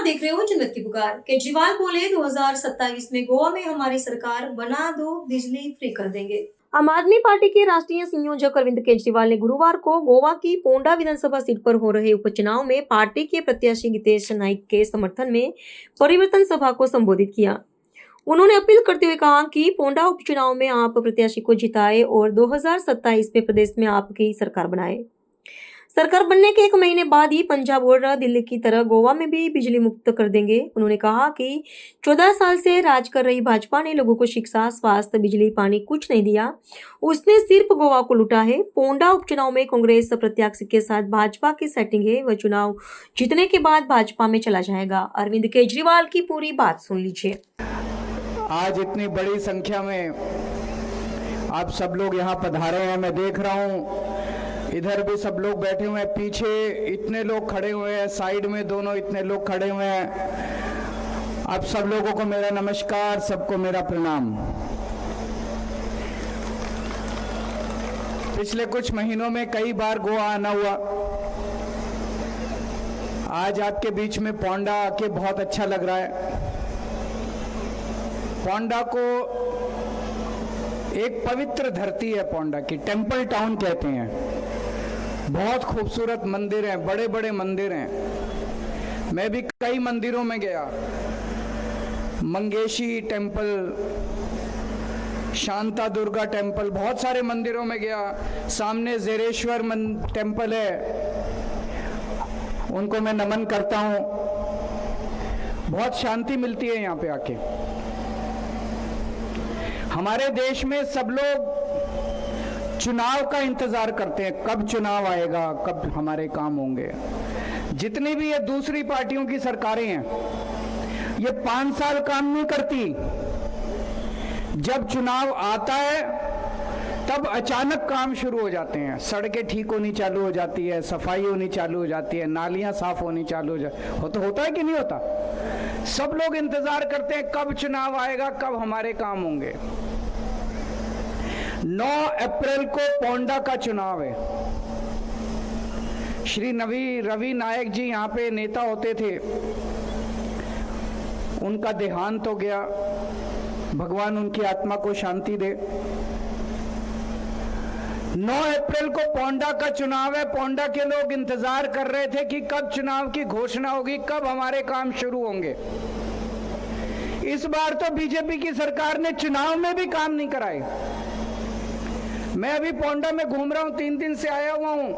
आप देख रहे हो जनमत की पुकार। केजरीवाल बोले 2027 में गोवा में हमारी सरकार बना दो बिजली फ्री कर देंगे। आम आदमी पार्टी के राष्ट्रीय संयोजक अरविंद केजरीवाल ने गुरुवार को गोवा की पोंडा विधानसभा सीट पर हो रहे उपचुनाव में पार्टी के प्रत्याशी गीतेश नाइक के समर्थन में परिवर्तन सभा को संबोधित किया। उन्होंने अपील करते हुए कहा कि पोंडा उपचुनाव में आप प्रत्याशी को जिताए और 2027 में प्रदेश में आपकी सरकार बनाए। सरकार बनने के 1 महीने बाद ही पंजाब और दिल्ली की तरह गोवा में भी बिजली मुक्त कर देंगे। उन्होंने कहा कि 14 साल से राज कर रही भाजपा ने लोगों को शिक्षा, स्वास्थ्य, बिजली, पानी कुछ नहीं दिया। उसने सिर्फ गोवा को लूटा है। पोंडा उपचुनाव में कांग्रेस प्रत्याशी के साथ भाजपा की सेटिंग है। वह चुनाव जीतने के बाद भाजपा में चला जाएगा। अरविंद केजरीवाल की पूरी बात सुन लीजिए। आज इतनी बड़ी संख्या में आप सब लोग यहाँ पधारे हैं। मैं देख रहा हूँ इधर भी सब लोग बैठे हुए हैं, पीछे इतने लोग खड़े हुए हैं, साइड में दोनों इतने लोग खड़े हुए हैं। आप सब लोगों को मेरा नमस्कार, सबको मेरा प्रणाम। पिछले कुछ महीनों में कई बार गोवा आना हुआ। आज आपके बीच में पोंडा आके बहुत अच्छा लग रहा है। पोंडा को एक पवित्र धरती है, पोंडा की टेंपल टाउन कहते हैं। बहुत खूबसूरत मंदिर हैं, बड़े बड़े मंदिर हैं। मैं भी कई मंदिरों में गया, मंगेशी टेंपल, शांता दुर्गा टेंपल, बहुत सारे मंदिरों में गया। सामने जेरेश्वर टेंपल है, उनको मैं नमन करता हूं। बहुत शांति मिलती है यहाँ पे आके। हमारे देश में सब लोग चुनाव का इंतजार करते हैं, कब चुनाव आएगा, कब हमारे काम होंगे। जितनी भी ये दूसरी पार्टियों की सरकारें हैं, ये 5 साल काम नहीं करती। जब चुनाव आता है तब अचानक काम शुरू हो जाते हैं। सड़कें ठीक होनी चालू हो जाती है, सफाई होनी चालू हो जाती है, नालियां साफ होनी चालू हो जाती है। होता है कि नहीं होता? सब लोग इंतजार करते हैं कब चुनाव आएगा, कब हमारे काम होंगे। 9 अप्रैल को पोंडा का चुनाव है। श्री रवि नायक जी यहाँ पे नेता होते थे, उनका देहांत हो गया। भगवान उनकी आत्मा को शांति दे। 9 अप्रैल को पोंडा का चुनाव है। पोंडा के लोग इंतजार कर रहे थे कि कब चुनाव की घोषणा होगी, कब हमारे काम शुरू होंगे। इस बार तो बीजेपी की सरकार ने चुनाव में भी काम नहीं कराए। मैं अभी पोंडा में घूम रहा हूं, 3 दिन से आया हुआ हूं।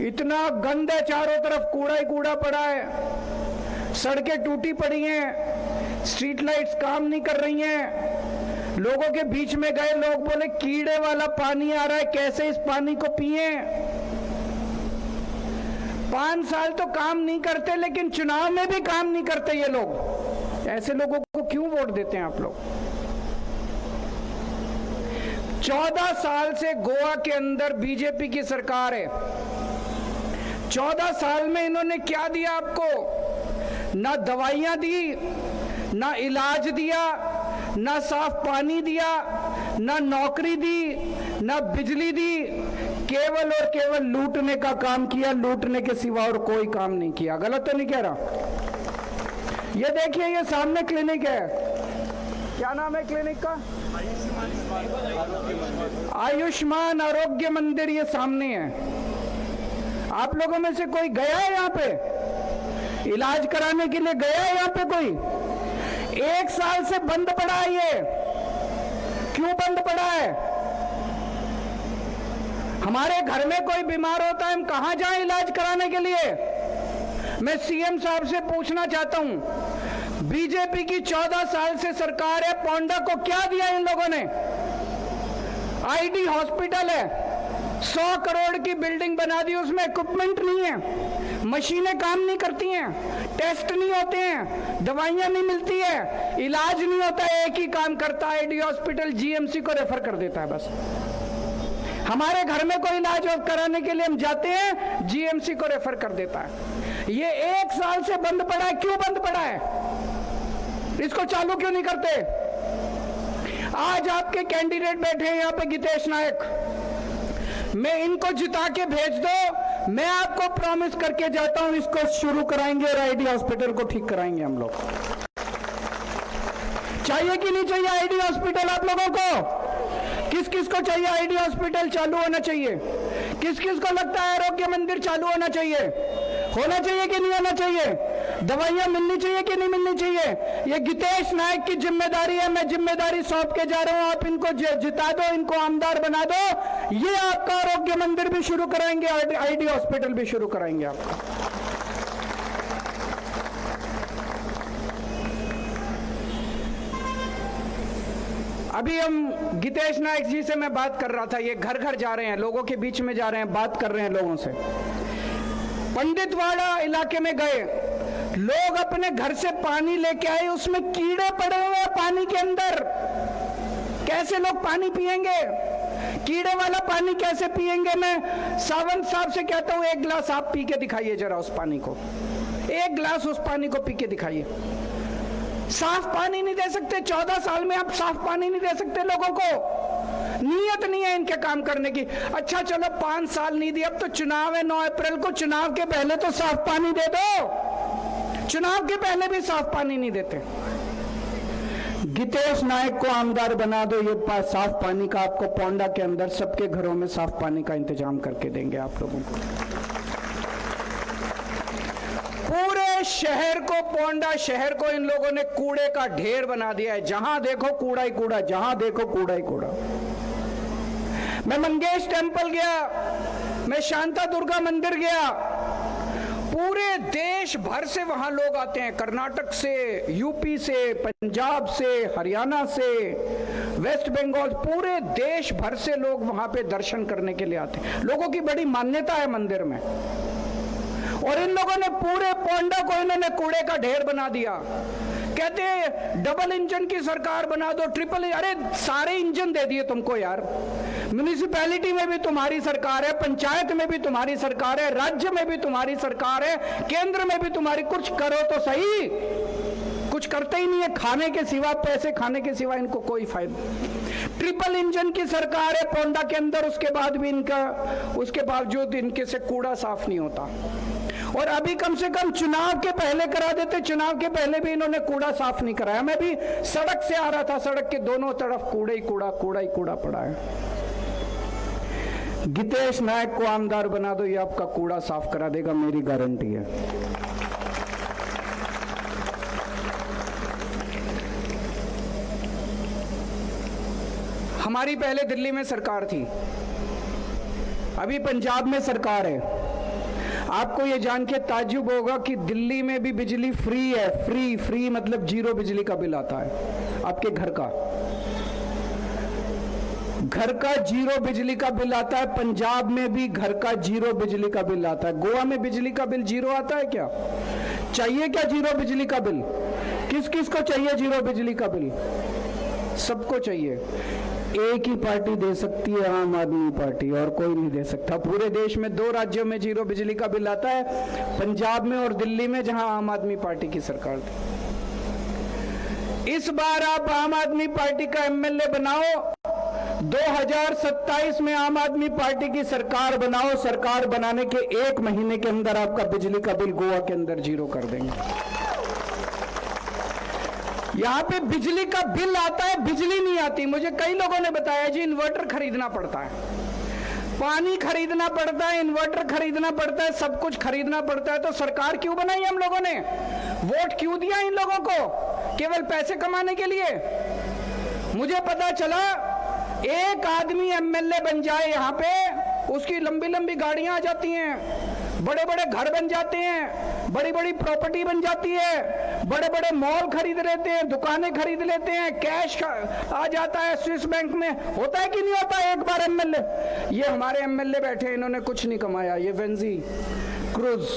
इतना गंद है, चारों तरफ कूड़ा ही कूड़ा पड़ा है। सड़कें टूटी पड़ी हैं, स्ट्रीट लाइट्स काम नहीं कर रही हैं। लोगों के बीच में गए, लोग बोले कीड़े वाला पानी आ रहा है, कैसे इस पानी को पिए। 5 साल तो काम नहीं करते, लेकिन चुनाव में भी काम नहीं करते ये लोग। ऐसे लोगों को क्यों वोट देते हैं आप लोग? 14 साल से गोवा के अंदर बीजेपी की सरकार है। 14 साल में इन्होंने क्या दिया आपको? ना दवाइयां दी, ना इलाज दिया, ना साफ पानी दिया, ना नौकरी दी, ना बिजली दी। केवल और केवल लूटने का काम किया, लूटने के सिवा और कोई काम नहीं किया। गलत तो नहीं कह रहा? ये देखिए, ये सामने क्लिनिक है। क्या नाम है क्लिनिक का? आयुष्मान आरोग्य मंदिर। ये सामने है। आप लोगों में से कोई गया है यहाँ पे इलाज कराने के लिए? गया है यहाँ पे कोई? 1 साल से बंद पड़ा है ये। क्यों बंद पड़ा है? हमारे घर में कोई बीमार होता है, हम कहां जाएं इलाज कराने के लिए? मैं सीएम साहब से पूछना चाहता हूं, बीजेपी की 14 साल से सरकार है, पोंडा को क्या दिया इन लोगों ने? आईडी हॉस्पिटल है, 100 करोड़ की बिल्डिंग बना दी, उसमें इक्विपमेंट नहीं है, मशीनें काम नहीं करती हैं, टेस्ट नहीं होते हैं, दवाइयां नहीं मिलती है, इलाज नहीं होता है। एक ही काम करता है, आईडी हॉस्पिटल जीएमसी को रेफर कर देता है बस। हमारे घर में कोई इलाज कराने के लिए हम जाते हैं, जीएमसी को रेफर कर देता है। ये 1 साल से बंद पड़ा है। क्यों बंद पड़ा है? इसको चालू क्यों नहीं करते? आज आपके कैंडिडेट बैठे हैं यहाँ पे, गीतेश नायक। मैं इनको जिता के भेज दो, मैं आपको प्रॉमिस करके जाता हूं, इसको शुरू कराएंगे और आईडी हॉस्पिटल को ठीक कराएंगे हम लोग। चाहिए कि नहीं चाहिए आईडी हॉस्पिटल आप लोगों को? किस किस को चाहिए आईडी हॉस्पिटल चालू होना चाहिए? किस किस को लगता है आरोग्य मंदिर चालू होना चाहिए? होना चाहिए कि नहीं होना चाहिए? दवाइयां मिलनी चाहिए कि नहीं मिलनी चाहिए? ये गितेश नायक की जिम्मेदारी है, मैं जिम्मेदारी सौंप के जा रहा हूं। आप इनको जिता दो, इनको आमदार बना दो, ये आपका आरोग्य मंदिर भी शुरू कराएंगे, आईडी हॉस्पिटल भी शुरू कराएंगे आपका। अभी हम गितेश नायक जी से मैं बात कर रहा था, ये घर घर जा रहे हैं, लोगों के बीच में जा रहे हैं, बात कर रहे हैं लोगों से। पंडितवाड़ा इलाके में गए, लोग अपने घर से पानी लेके आए, उसमें कीड़े पड़े हुए हैं पानी के अंदर। कैसे लोग पानी पिएंगे? कीड़े वाला पानी कैसे पिएंगे? मैं सावंत साहब से कहता हूं, एक गिलास आप पी के दिखाइए जरा उस पानी को, एक गिलास उस पानी को पी के दिखाइए। साफ पानी नहीं दे सकते? 14 साल में आप साफ पानी नहीं दे सकते लोगों को? नीयत नहीं है इनके काम करने की। अच्छा चलो 5 साल नहीं दिया, अब तो चुनाव है 9 अप्रैल को, चुनाव के पहले तो साफ पानी दे दो। चुनाव के पहले भी साफ पानी नहीं देते। गितेश नायक को आमदार बना दो, ये साफ पानी का आपको पोंडा के अंदर सबके घरों में साफ पानी का इंतजाम करके देंगे आप लोगों को। पूरे शहर को, पोंडा शहर को इन लोगों ने कूड़े का ढेर बना दिया है। जहां देखो कूड़ा ही कूड़ा, जहां देखो कूड़ा ही कूड़ा। मैं मंगेश टेम्पल गया, मैं शांता दुर्गा मंदिर गया, पूरे देश भर से वहां लोग आते हैं, कर्नाटक से, यूपी से, पंजाब से, हरियाणा से, वेस्ट बंगाल, पूरे देश भर से लोग वहां पे दर्शन करने के लिए आते हैं। लोगों की बड़ी मान्यता है मंदिर में, और इन लोगों ने पूरे पोंडा को इन्होंने कूड़े का ढेर बना दिया। कहते हैं डबल इंजन की सरकार बना दो, ट्रिपल। अरे सारे इंजन दे दिए तुमको यार। म्युनिसिपैलिटी में भी तुम्हारी सरकार है, पंचायत में भी तुम्हारी सरकार है, राज्य में भी तुम्हारी सरकार है, केंद्र में भी तुम्हारी। कुछ करो तो सही। कुछ करते ही नहीं है, खाने के सिवा, पैसे खाने के सिवा इनको कोई फायदा। ट्रिपल इंजन की सरकार है पोंडा के अंदर, उसके बाद भी इनका, उसके बावजूद इनके से कूड़ा साफ नहीं होता। और अभी कम से कम चुनाव के पहले करा देते, चुनाव के पहले भी इन्होंने कूड़ा साफ नहीं कराया। मैं भी सड़क से आ रहा था, सड़क के दोनों तरफ कूड़ा ही कूड़ा, कूड़ा ही कूड़ा पड़ा है। गितेश नायक को आमदार बना दो, ये आपका कूड़ा साफ करा देगा, मेरी गारंटी है। हमारी पहले दिल्ली में सरकार थी, अभी पंजाब में सरकार है। आपको ये जान के ताज्जुब होगा कि दिल्ली में भी बिजली फ्री है। फ्री, फ्री मतलब 0 बिजली का बिल आता है आपके घर का। घर का 0 बिजली का बिल आता है। पंजाब में भी घर का 0 बिजली का बिल आता है। गोवा में बिजली का बिल 0 आता है क्या? चाहिए क्या 0 बिजली का बिल? किस किस को चाहिए 0 बिजली का बिल? सबको चाहिए। एक ही पार्टी दे सकती है, आम आदमी पार्टी, और कोई नहीं दे सकता। पूरे देश में 2 राज्यों में 0 बिजली का बिल आता है, पंजाब में और दिल्ली में, जहां आम आदमी पार्टी की सरकार थी। इस बार आप आम आदमी पार्टी का एमएलए बनाओ, 2027 में आम आदमी पार्टी की सरकार बनाओ। सरकार बनाने के 1 महीने के अंदर आपका बिजली का बिल गोवा के अंदर 0 कर देंगे। यहां पे बिजली का बिल आता है, बिजली नहीं आती। मुझे कई लोगों ने बताया जी इन्वर्टर खरीदना पड़ता है, पानी खरीदना पड़ता है, इन्वर्टर खरीदना पड़ता है, सब कुछ खरीदना पड़ता है। तो सरकार क्यों बनाई हम लोगों ने? वोट क्यों दिया इन लोगों को? केवल पैसे कमाने के लिए? मुझे पता चला एक आदमी एमएलए बन जाए यहां पे, उसकी लंबी लंबी गाड़ियां आ जाती हैं, बड़े बड़े घर बन जाते हैं, बड़ी बड़ी प्रॉपर्टी बन जाती है, बड़े बड़े मॉल खरीद लेते हैं, दुकानें खरीद लेते हैं, कैश आ जाता है स्विस बैंक में। होता है कि नहीं होता है? एक बार एमएलए, ये हमारे एमएलए बैठे हैं, इन्होंने कुछ नहीं कमाया। ये वेंजी क्रूज,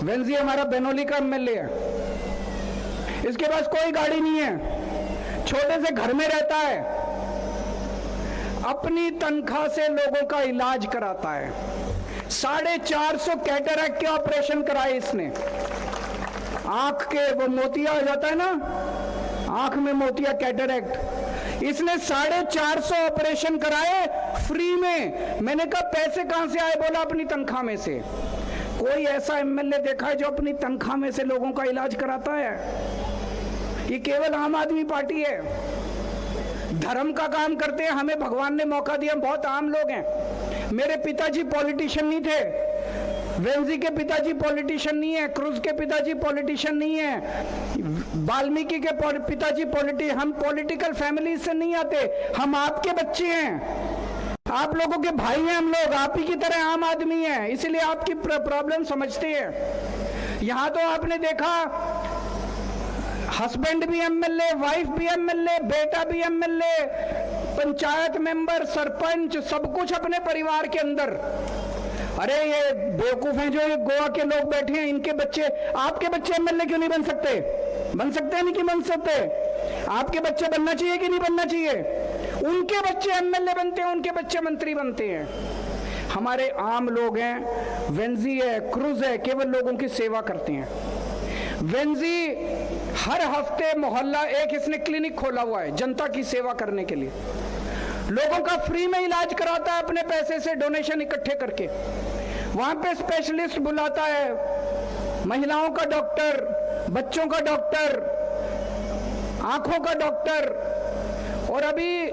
वेंजी हमारा बेनोली का एमएलए है, इसके पास कोई गाड़ी नहीं है, छोटे से घर में रहता है, अपनी तनख्वाह से लोगों का इलाज कराता है। 450 कैटरैक्ट के ऑपरेशन कराए इसने। आंख के वो मोतिया हो जाता है ना, आंख में मोतिया, कैटरैक्ट, इसने 450 ऑपरेशन कराए, फ्री में। मैंने कहा पैसे कहां से आए? बोला अपनी तनख्वाह में से। कोई ऐसा एमएलए देखा है जो अपनी तनख्वाह में से लोगों का इलाज कराता है? ये केवल आम आदमी पार्टी है। धर्म का काम करते हैं, हमें भगवान ने मौका दिया, हम बहुत आम लोग हैं। मेरे पिताजी पॉलिटिशियन नहीं थे, वेंजी के पिताजी पॉलिटिशियन नहीं है, क्रूज के पिताजी पॉलिटिशियन नहीं है, वाल्मीकि के पिताजी हम पॉलिटिकल फैमिली से नहीं आते। हम आपके बच्चे हैं, आप लोगों के भाई हैं हम लोग, आप ही की तरह आम आदमी हैं, इसलिए आपकी प्रॉब्लम समझते हैं। यहां तो आपने देखा हस्बैंड भी एमएलए, वाइफ भी एमएलए, बेटा भी एमएलए, पंचायत मेंबर, सरपंच, सब कुछ अपने परिवार के अंदर। अरे ये बेवकूफ हैं जो ये गोवा के लोग बैठे हैं, इनके बच्चे, आपके बच्चे एमएलए क्यों नहीं बन सकते? बन सकते हैं, नहीं कि बन सकते? आपके बच्चे बनना चाहिए कि नहीं बनना चाहिए? उनके बच्चे एमएलए बनते हैं, उनके बच्चे मंत्री बनते हैं। हमारे आम लोग हैं, वेंजी है, क्रूज है, केवल लोगों की सेवा करते हैं। वेंजी हर हफ्ते मोहल्ला एक इसने क्लिनिक खोला हुआ है जनता की सेवा करने के लिए। लोगों का फ्री में इलाज कराता है अपने पैसे से, डोनेशन इकट्ठे करके। वहां पे स्पेशलिस्ट बुलाता है, महिलाओं का डॉक्टर, बच्चों का डॉक्टर, आंखों का डॉक्टर। और अभी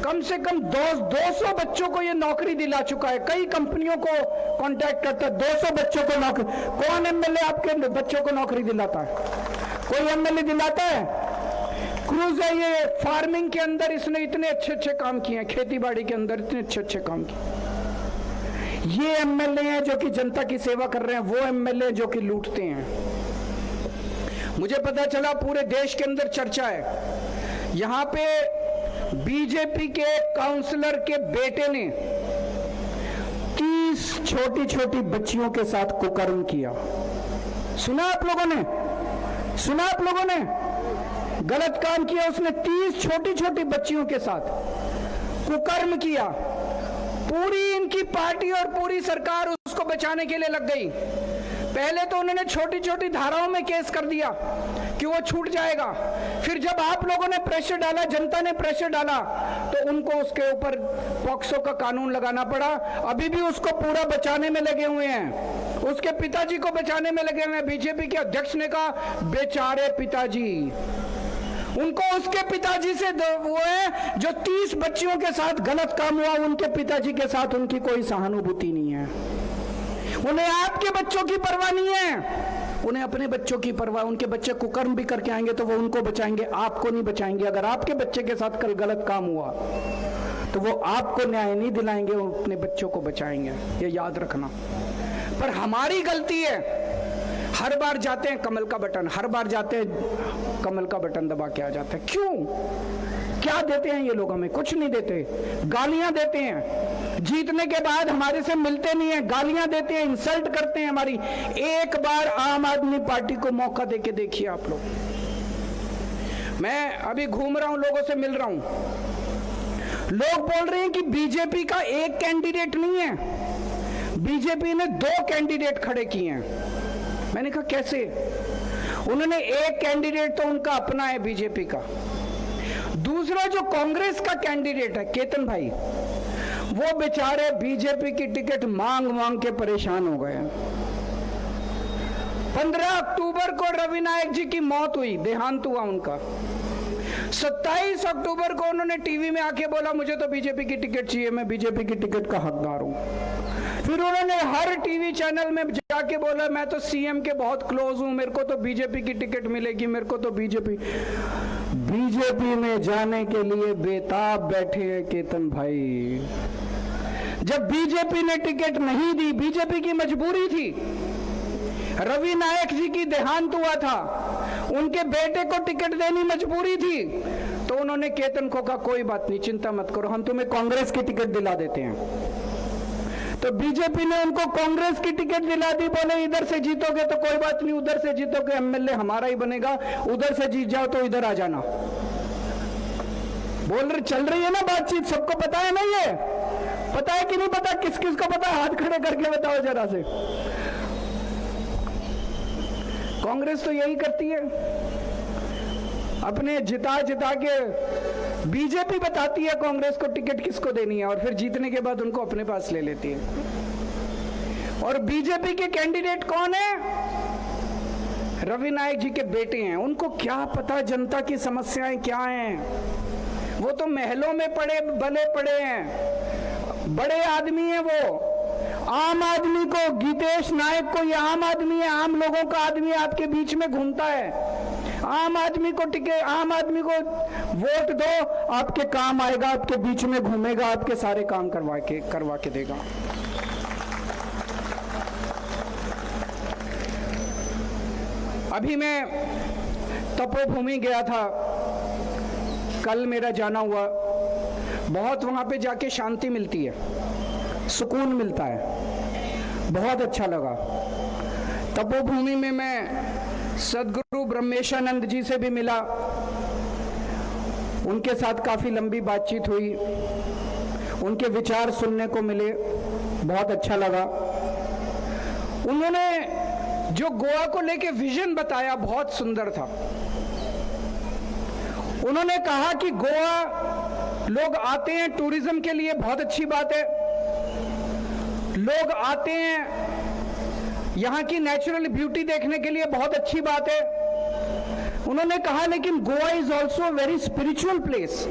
कम से कम 200 बच्चों को ये नौकरी दिला चुका है। कई कंपनियों को कांटेक्ट करता है, 200 बच्चों को नौकरी। कौन एमएलए आपके बच्चों को नौकरी दिलाता है? कोई एमएलए दिलाता है? क्रूज है, ये फार्मिंग के अंदर इसने इतने अच्छे अच्छे काम किए हैं, खेती बाड़ी के अंदर इतने अच्छे अच्छे काम किए। ये एमएलए हैं जो कि जनता की सेवा कर रहे हैं, वो एमएलए जो कि लूटते हैं। मुझे पता चला पूरे देश के अंदर चर्चा है। यहां पे बीजेपी के काउंसलर के बेटे ने 30 छोटी छोटी बच्चियों के साथ कुकर्म किया। सुना आप लोगों ने? सुना आप लोगों ने? गलत काम किया उसने, 30 छोटी छोटी बच्चियों के साथ कुकर्म किया। पूरी इनकी पार्टी और पूरी सरकार उसको बचाने के लिए लग गई। पहले तो उन्होंने छोटी छोटी धाराओं में केस कर दिया कि वो छूट जाएगा। फिर जब आप लोगों ने प्रेशर डाला, जनता ने प्रेशर डाला, तो उनको उसके ऊपर पॉक्सो का कानून लगाना पड़ा। अभी भी उसको पूरा बचाने में लगे हुए हैं, उसके पिताजी को बचाने में लगे हुए हैं। बीजेपी के अध्यक्ष ने कहा बेचारे पिताजी, उनको उसके पिताजी से वो है जो 30 बच्चियों के साथ गलत काम हुआ, उनके पिताजी के साथ उनकी कोई सहानुभूति नहीं है। उन्हें आपके बच्चों की परवाह नहीं है, उन्हें अपने बच्चों की परवाह। उनके बच्चे कुकर्म भी करके आएंगे तो वो उनको बचाएंगे, आपको नहीं बचाएंगे। अगर आपके बच्चे के साथ कल गलत काम हुआ तो वो आपको न्याय नहीं दिलाएंगे, वो अपने बच्चों को बचाएंगे, ये याद रखना। पर हमारी गलती है, हर बार जाते हैं कमल का बटन, हर बार जाते हैं कमल का बटन दबा के आ जाते हैं। क्यों? क्या देते हैं ये लोग? हमें कुछ नहीं देते, गालियां देते हैं। जीतने के बाद हमारे से मिलते नहीं है, गालियां देते हैं, इंसल्ट करते हैं हमारी। एक बार आम आदमी पार्टी को मौका देके देखिए आप लोग। मैं अभी घूम रहा हूं, लोगों से मिल रहा हूं। लोग बोल रहे हैं कि बीजेपी का एक कैंडिडेट नहीं है, बीजेपी ने 2 कैंडिडेट खड़े किए हैं। मैंने कहा कैसे? उन्होंने एक कैंडिडेट तो उनका अपना है बीजेपी का, दूसरा जो कांग्रेस का कैंडिडेट है केतन भाई, वो बेचारे बीजेपी की टिकट मांग मांग के परेशान हो गए। 15 अक्टूबर को रवि नायक जी की मौत हुई, देहांत हुआ उनका। 27 अक्टूबर को उन्होंने टीवी में आके बोला मुझे तो बीजेपी की टिकट चाहिए, मैं बीजेपी की टिकट का हकदार हूं। फिर उन्होंने हर टीवी चैनल में जाके बोला मैं तो सीएम के बहुत क्लोज हूं, मेरे को तो बीजेपी की टिकट मिलेगी, मेरे को तो बीजेपी में जाने के लिए बेताब बैठे हैं केतन भाई। जब बीजेपी ने टिकट नहीं दी, बीजेपी की मजबूरी थी, रवि नायक जी की देहांत हुआ था, उनके बेटे को टिकट देनी मजबूरी थी, तो उन्होंने केतन को कहा कोई बात नहीं, चिंता मत करो, हम तुम्हें कांग्रेस की टिकट दिला देते हैं। तो बीजेपी ने उनको कांग्रेस की टिकट दिला दी, बोले इधर से जीतोगे तो कोई बात नहीं, उधर से जीतोगे एमएलए हमारा ही बनेगा, उधर से जीत जाओ तो इधर आ जाना। बोल रहे, चल रही है ना बातचीत, सबको पता है ना? ये पता है कि नहीं पता? किस किस को पता है? हाथ खड़े करके बताओ जरा से। कांग्रेस तो यही करती है, अपने जिता जिता के बीजेपी बताती है कांग्रेस को टिकट किसको देनी है और फिर जीतने के बाद उनको अपने पास ले लेती है। और बीजेपी के कैंडिडेट कौन है? रवि नायक जी के बेटे हैं। उनको क्या पता जनता की समस्याएं क्या हैं? वो तो महलों में बले पड़े हैं, बड़े आदमी हैं वो। आम आदमी को, गीतेश नायक को, ये आम आदमी है, आम लोगों का आदमी आपके बीच में घूमता है। आम आदमी को वोट दो, आपके काम आएगा, आपके बीच में घूमेगा, आपके सारे काम करवा के देगा। अभी मैं तपोभूमि गया था, कल मेरा जाना हुआ। बहुत वहां पे जाके शांति मिलती है, सुकून मिलता है, बहुत अच्छा लगा। तपोभूमि में मैं सदगुरु ब्रह्मेशानंद जी से भी मिला, उनके साथ काफी लंबी बातचीत हुई, उनके विचार सुनने को मिले, बहुत अच्छा लगा। उन्होंने जो गोवा को लेके विजन बताया बहुत सुंदर था। उन्होंने कहा कि गोवा लोग आते हैं टूरिज्म के लिए, बहुत अच्छी बात है। लोग आते हैं यहाँ की नेचुरल ब्यूटी देखने के लिए, बहुत अच्छी बात है। उन्होंने कहा लेकिन Goa is also very spiritual place,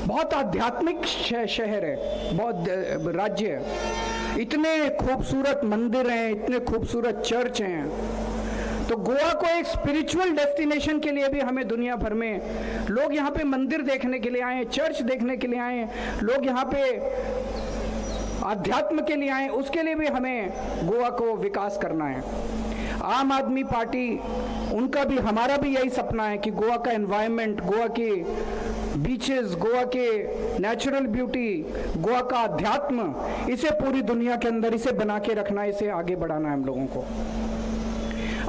बहुत आध्यात्मिक शहर है, बहुत राज्य है। इतने खूबसूरत मंदिर हैं, इतने खूबसूरत चर्च हैं। तो गोवा को एक स्पिरिचुअल डेस्टिनेशन के लिए भी हमें दुनिया भर में लोग यहाँ पे मंदिर देखने के लिए आए, चर्च देखने के लिए आए, लोग यहाँ पे अध्यात्म के लिए आए, उसके लिए भी हमें गोवा को विकास करना है। आम आदमी पार्टी, उनका भी, हमारा भी यही सपना है कि गोवा का एनवायरनमेंट, गोवा के बीचेस, गोवा के नेचुरल ब्यूटी, गोवा का अध्यात्म, इसे पूरी दुनिया के अंदर इसे बना के रखना, इसे आगे बढ़ाना है हम लोगों को।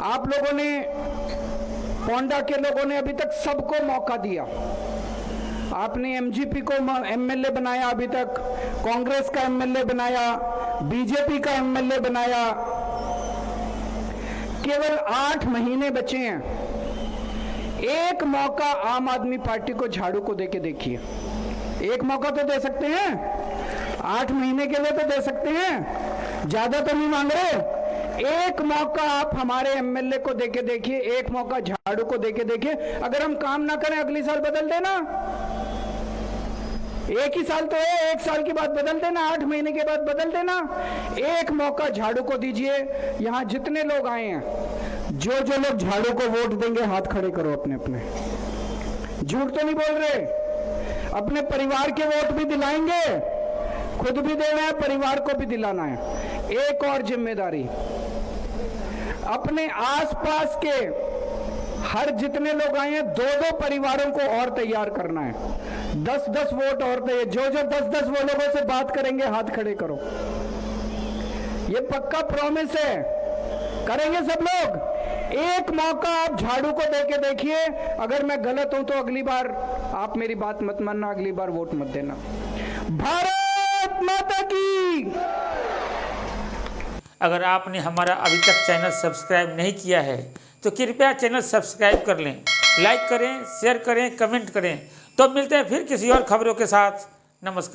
आप लोगों ने, पोंडा के लोगों ने अभी तक सबको मौका दिया। आपने एमजीपी को एमएलए बनाया, अभी तक कांग्रेस का एमएलए बनाया, बीजेपी का एमएलए बनाया। केवल 8 महीने बचे हैं। एक मौका आम आदमी पार्टी को, झाड़ू को देके देखिए। एक मौका तो दे सकते हैं, 8 महीने के लिए तो दे सकते हैं, ज्यादा तो नहीं मांग रहे। एक मौका आप हमारे एमएलए को देके देखिए, एक मौका झाड़ू को देके देखिए। अगर हम काम ना करें अगली साल बदल देना, एक ही साल तो है, 1 साल के बाद बदल देना, 8 महीने के बाद बदल देना। एक मौका झाड़ू को दीजिए। यहाँ जितने लोग आए हैं, जो लोग झाड़ू को वोट देंगे, हाथ खड़े करो अपने अपने। झूठ तो नहीं बोल रहे। अपने परिवार के वोट भी दिलाएंगे, खुद भी देना है, परिवार को भी दिलाना है। एक और जिम्मेदारी, अपने आसपास के हर जितने लोग आए हैं, 2-2 परिवारों को और तैयार करना है। 10-10 वोट और तैयार। जो 10-10 वो लोगों से बात करेंगे, हाथ खड़े करो। ये पक्का प्रॉमिस है, करेंगे सब लोग। एक मौका आप झाड़ू को देके देखिए। अगर मैं गलत हूं तो अगली बार आप मेरी बात मत मानना, अगली बार वोट मत देना। भारत माता की। अगर आपने हमारा अभी तक चैनल सब्सक्राइब नहीं किया है तो कृपया चैनल सब्सक्राइब कर लें, लाइक करें, शेयर करें, कमेंट करें। तो मिलते हैं फिर किसी और खबरों के साथ। नमस्कार।